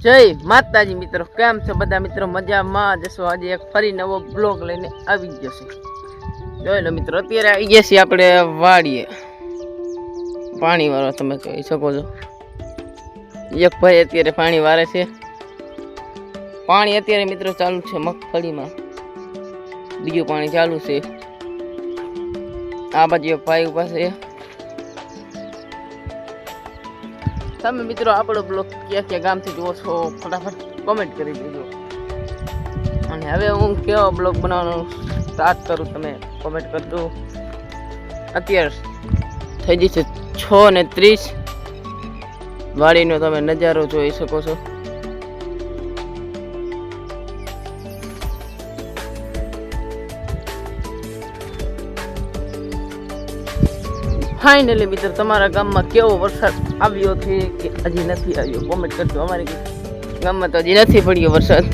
જય માતાજી મિત્રો, કેમ છો બધા મિત્રો? મજામાં જશો? આજે એક ફરી નવો બ્લોગ લઈને આવી ગયો છે. જોઈ લો મિત્રો, અત્યારે આવી ગયા છીએ આપણે વાડીએ. પાણી વાળો તમે જોઈ શકો છો. એક ભાઈ અત્યારે પાણી વારે છે. પાણી અત્યારે મિત્રો ચાલુ છે મગફળીમાં, બીજું પાણી ચાલુ છે. આ બાજુ એક ભાઈ ઉભા છે. તમે મિત્રો આપણો બ્લોગ ક્યાં ક્યાં ગામથી જુઓ છો ફટાફટ કોમેન્ટ કરી દેજો. અને હવે હું કેવો બ્લોગ બનાવવાનો સ્ટાર્ટ કરું, તમે કોમેન્ટ કરજો. અત્યારે થઈ જશે 6:30. વાડીનો તમે નજારો જોઈ શકો છો. ફાઇનલી મિત્રો, તમારા ગામમાં કેવો વરસાદ આવ્યો છે કે હજી નથી આવ્યો કોમેન્ટ કરજો. અમારી ગામમાં તો હજી નથી પડ્યો વરસાદ.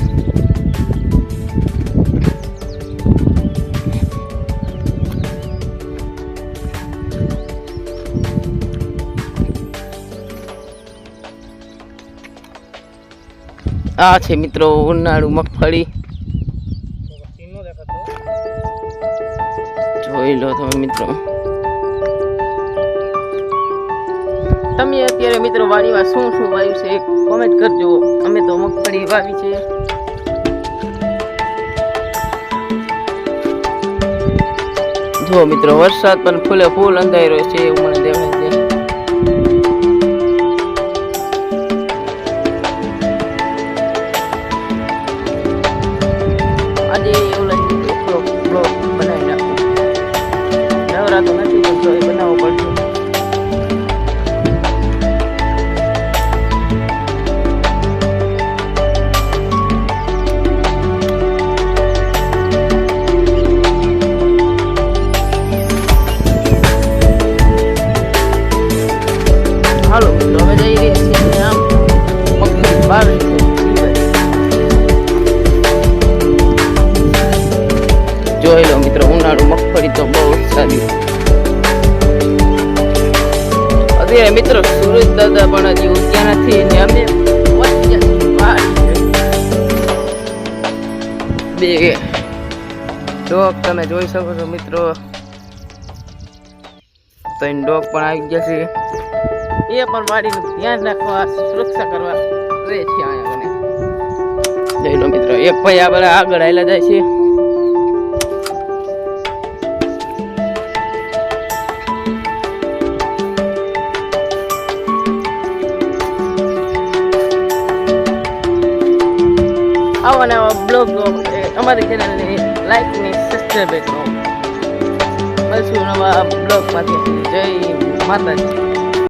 આ છે મિત્રો ઉનાળુ મગફળી, જોઈ લો તમે મિત્રો. તમે અત્યારે મિત્રો વાડીમાં શું શું વાવ્યું છે કોમેન્ટ કરજો. અમે તો મગફળી વાવી છે. જો મિત્રો વરસાદ પણ ફૂલે ફૂલ અંધાર્યો છે એવું મને દેખાય છે. આજે એવું લાગે બ્લોગ બનાવી નાખો. નવરા તો નથી તો એ બનાવવો પડશે. હાલો મિત્રો, હવે જઈ રહી છીએ આમ મગફળી વાવી છે. જોઈ લો મિત્રો, ઉનાળુ મગફળી તો બહુ સારી. અત્યારે મિત્રો સુરજ દાદા પણ હજી ઉગ્યા નથી ને અમે બે ડોગ તમે જોઈ શકો છો મિત્રો. તો એ ડોગ પણ આવી ગયા છે. એ પણ વાડીનું ધ્યાન રાખવા, સુરક્ષા કરવા રહે છે અહીંયા મને. જોઈ લો મિત્રો, એક ભાઈ આપણે આગળ આવેલા જાય છે. આવા નવા બ્લોગ અમારી ચેનલને લાઈક ને સબસ્ક્રાઈબ કરો. મળશું નવા બ્લોગમાંથી. જય માતાજી.